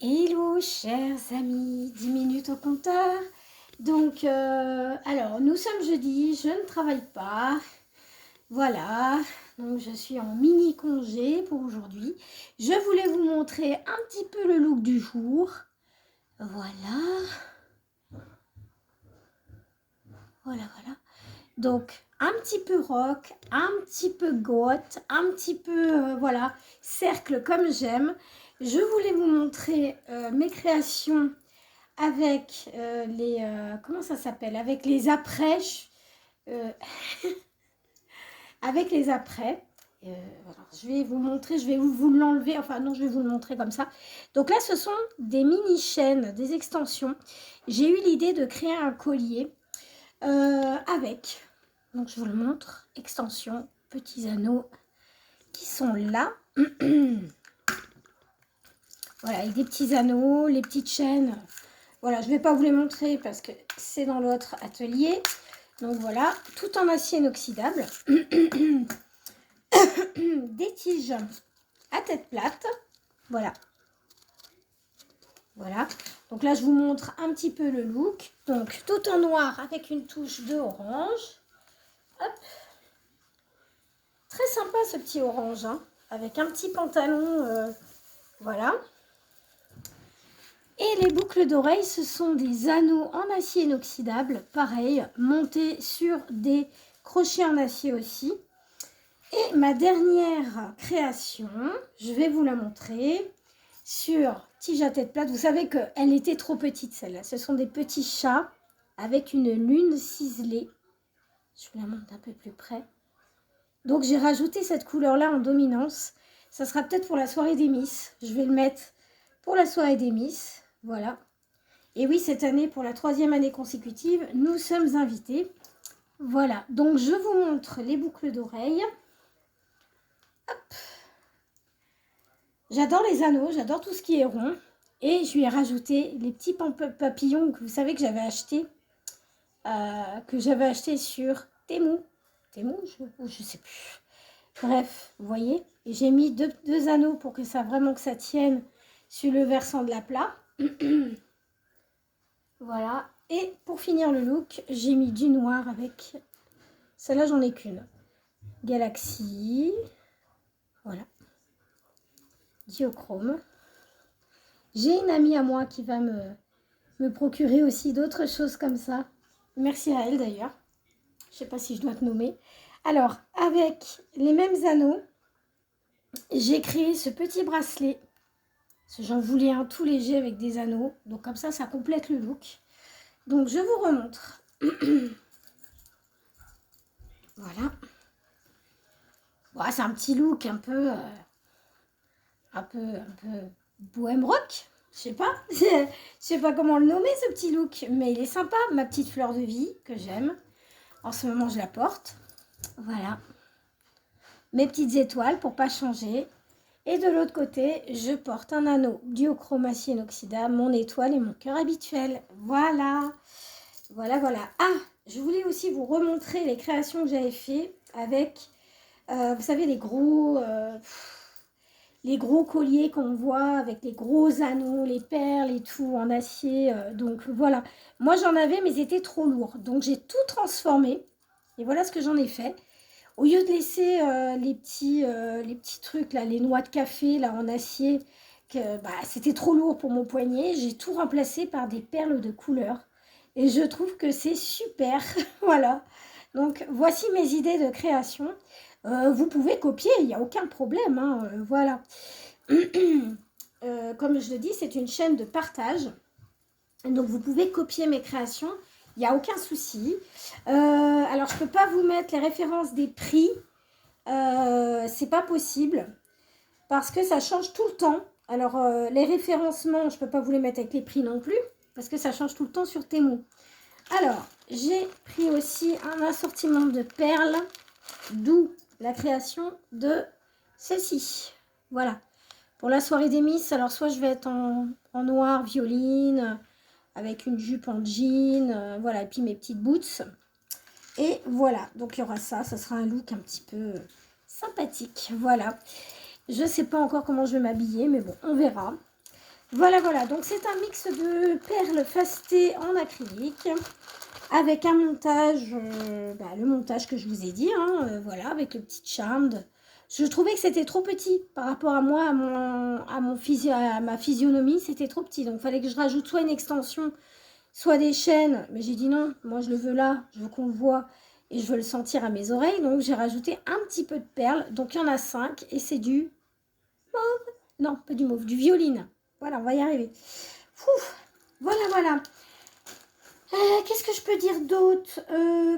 Hello chers amis, 10 minutes au compteur. Donc, alors nous sommes jeudi, je ne travaille pas. Voilà, donc je suis en mini congé pour aujourd'hui. Je voulais vous montrer un petit peu le look du jour. Voilà, voilà. Donc, un petit peu rock, un petit peu goth, un petit peu, voilà, cercle comme j'aime. Je voulais vous montrer mes créations avec les comment ça s'appelle, avec les après euh, avec les après. Voilà, je vais vous montrer, je vais vous l'enlever, enfin non, je vais vous le montrer comme ça. Donc là, ce sont des mini chaînes, des extensions. J'ai eu l'idée de créer un collier avec, donc je vous le montre, extension, petits anneaux qui sont là. Voilà, avec des petits anneaux, les petites chaînes. Voilà, je ne vais pas vous les montrer parce que c'est dans l'autre atelier. Donc voilà, tout en acier inoxydable. Des tiges à tête plate. Voilà. Voilà. Donc là, je vous montre un petit peu le look. Donc tout en noir avec une touche de orange. Hop. Très sympa ce petit orange, hein, avec un petit pantalon. Voilà. Et les boucles d'oreilles, ce sont des anneaux en acier inoxydable, pareil, montés sur des crochets en acier aussi. Et ma dernière création, je vais vous la montrer sur tige à tête plate. Vous savez qu'elle était trop petite celle-là. Ce sont des petits chats avec une lune ciselée. Je vous la montre d'un peu plus près. Donc j'ai rajouté cette couleur-là en dominance. Ça sera peut-être pour la soirée des Miss. Je vais le mettre pour la soirée des Miss. Voilà. Et oui, cette année, pour la 3e année consécutive, nous sommes invités. Voilà. Donc je vous montre les boucles d'oreilles. Hop. J'adore les anneaux, j'adore tout ce qui est rond. Et je lui ai rajouté les petits papillons que vous savez que j'avais acheté sur Temu. Temu, je sais plus. Bref, vous voyez. Et j'ai mis deux anneaux pour que ça vraiment que ça tienne sur le versant de la plat. Voilà. Et pour finir le look, j'ai mis du noir avec... Celle-là, j'en ai qu'une. Galaxy. Voilà. Diochrome. J'ai une amie à moi qui va me procurer aussi d'autres choses comme ça. Merci à elle d'ailleurs. Je ne sais pas si je dois te nommer. Alors, avec les mêmes anneaux, j'ai créé ce petit bracelet. J'en voulais un tout léger avec des anneaux. Donc comme ça complète le look. Donc je vous remontre. Voilà. Bon, c'est un petit look un peu bohème rock. Je sais pas. Je sais pas comment le nommer ce petit look. Mais il est sympa. Ma petite fleur de vie que j'aime. En ce moment, je la porte. Voilà. Mes petites étoiles pour pas changer. Et de l'autre côté, je porte un anneau duochromatie inoxydable, mon étoile et mon cœur habituel. Voilà. Voilà. Ah, je voulais aussi vous remontrer les créations que j'avais fait avec, vous savez, les gros colliers qu'on voit avec les gros anneaux, les perles et tout en acier. Donc voilà. Moi, j'en avais, mais c'était trop lourd. Donc j'ai tout transformé. Et voilà ce que j'en ai fait. Au lieu de laisser les petits trucs, là, les noix de café là, en acier, c'était trop lourd pour mon poignet, j'ai tout remplacé par des perles de couleur. Et je trouve que c'est super. Voilà. Donc, voici mes idées de création. Vous pouvez copier, il n'y a aucun problème, hein, voilà. Comme je le dis, c'est une chaîne de partage. Donc, vous pouvez copier mes créations. Il n'y a aucun souci. Alors, je ne peux pas vous mettre les références des prix. C'est pas possible. Parce que ça change tout le temps. Alors, les référencements, je ne peux pas vous les mettre avec les prix non plus. Parce que ça change tout le temps sur Temu. Alors, j'ai pris aussi un assortiment de perles. D'où la création de ceci. Voilà. Pour la soirée des Miss, alors soit je vais être en noir, violine, avec une jupe en jean, voilà, et puis mes petites boots. Et voilà, donc il y aura ça sera un look un petit peu sympathique, voilà. Je ne sais pas encore comment je vais m'habiller, mais bon, on verra. Voilà, voilà. Donc, c'est un mix de perles facetées en acrylique avec un montage, le montage que je vous ai dit, hein, voilà, avec le petit charme. Je trouvais que c'était trop petit par rapport à moi, à ma physionomie, c'était trop petit. Donc, il fallait que je rajoute soit une extension, soit des chaînes. Mais j'ai dit non, moi je le veux là, je veux qu'on le voit et je veux le sentir à mes oreilles. Donc, j'ai rajouté un petit peu de perles. Donc, il y en a 5 et c'est du mauve. Non, pas du mauve, du violine. Voilà, on va y arriver. Ouf, voilà, voilà. Qu'est-ce que je peux dire d'autre?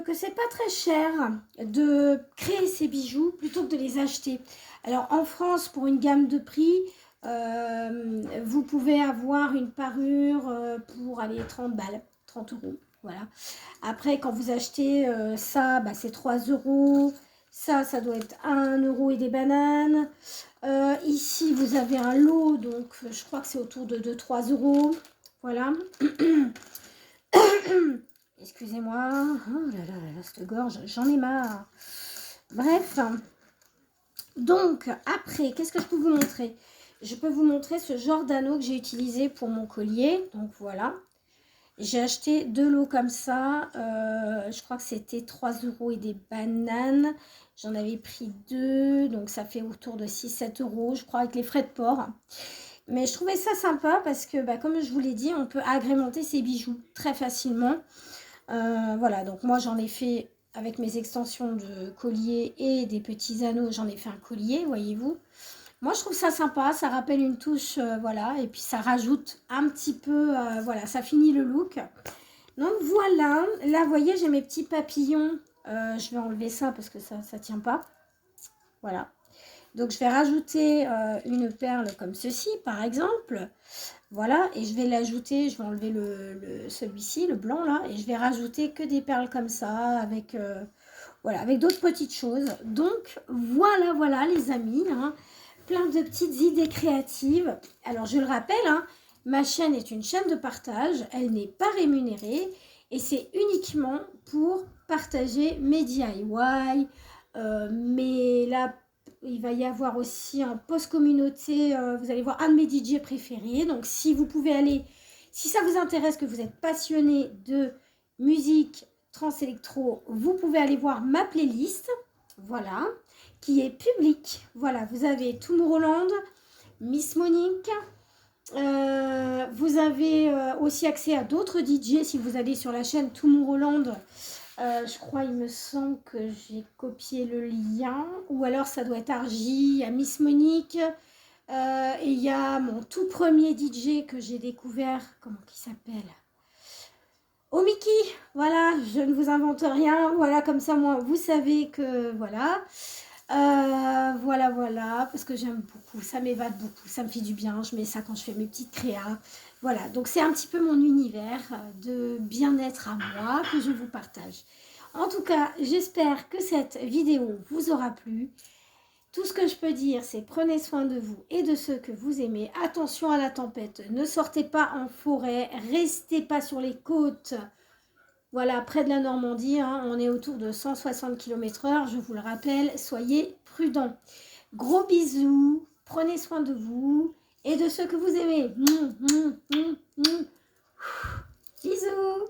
Que c'est pas très cher de créer ces bijoux plutôt que de les acheter. Alors en France, pour une gamme de prix, vous pouvez avoir une parure pour aller 30 balles, 30 euros. Voilà. Après, quand vous achetez ça, c'est 3 euros. Ça doit être 1 euro et des bananes. Ici, vous avez un lot, donc je crois que c'est autour de 3 euros. Voilà. Excusez-moi. Oh là là là, cette gorge, j'en ai marre. Bref. Donc, après, qu'est-ce que je peux vous montrer? Je peux vous montrer ce genre d'anneau que j'ai utilisé pour mon collier. Donc, voilà. J'ai acheté 2 lots comme ça. Je crois que c'était 3 euros et des bananes. J'en avais pris 2. Donc, ça fait autour de 6-7 euros, je crois, avec les frais de port. Mais je trouvais ça sympa parce que, comme je vous l'ai dit, on peut agrémenter ses bijoux très facilement. Voilà, donc moi j'en ai fait avec mes extensions de collier et des petits anneaux, j'en ai fait un collier, voyez-vous. Moi je trouve ça sympa, ça rappelle une touche, voilà, et puis ça rajoute un petit peu, voilà, ça finit le look. Donc voilà, là vous voyez j'ai mes petits papillons, je vais enlever ça parce que ça tient pas. Voilà, donc je vais rajouter une perle comme ceci par exemple. Voilà, et je vais l'ajouter, je vais enlever celui-ci, le blanc là, et je vais rajouter que des perles comme ça, avec, voilà, avec d'autres petites choses. Donc, voilà, voilà les amis, hein, plein de petites idées créatives. Alors, je le rappelle, hein, ma chaîne est une chaîne de partage, elle n'est pas rémunérée, et c'est uniquement pour partager mes DIY, mais là, il va y avoir aussi un post communauté, vous allez voir un de mes DJ préférés. Donc si vous pouvez aller, si ça vous intéresse, que vous êtes passionné de musique trans électro, vous pouvez aller voir ma playlist, voilà, qui est publique. Voilà, vous avez Tomorrowland, Miss Monique. Vous avez aussi accès à d'autres DJ si vous allez sur la chaîne Tomorrowland. Je crois, il me semble que j'ai copié le lien. Ou alors, ça doit être Argy, à Miss Monique. Et il y a mon tout premier DJ que j'ai découvert. Comment il s'appelle? Oh, Mickey. Voilà, je ne vous invente rien. Voilà, comme ça, moi, vous savez que... Voilà. Voilà, voilà. Parce que j'aime beaucoup. Ça m'évade beaucoup. Ça me fait du bien. Je mets ça quand je fais mes petites créas. Voilà, donc c'est un petit peu mon univers de bien-être à moi que je vous partage. En tout cas, j'espère que cette vidéo vous aura plu. Tout ce que je peux dire, c'est prenez soin de vous et de ceux que vous aimez. Attention à la tempête, ne sortez pas en forêt, restez pas sur les côtes. Voilà, près de la Normandie, hein, on est autour de 160 km/h, je vous le rappelle, soyez prudents. Gros bisous, prenez soin de vous et de ceux que vous aimez. Bisous.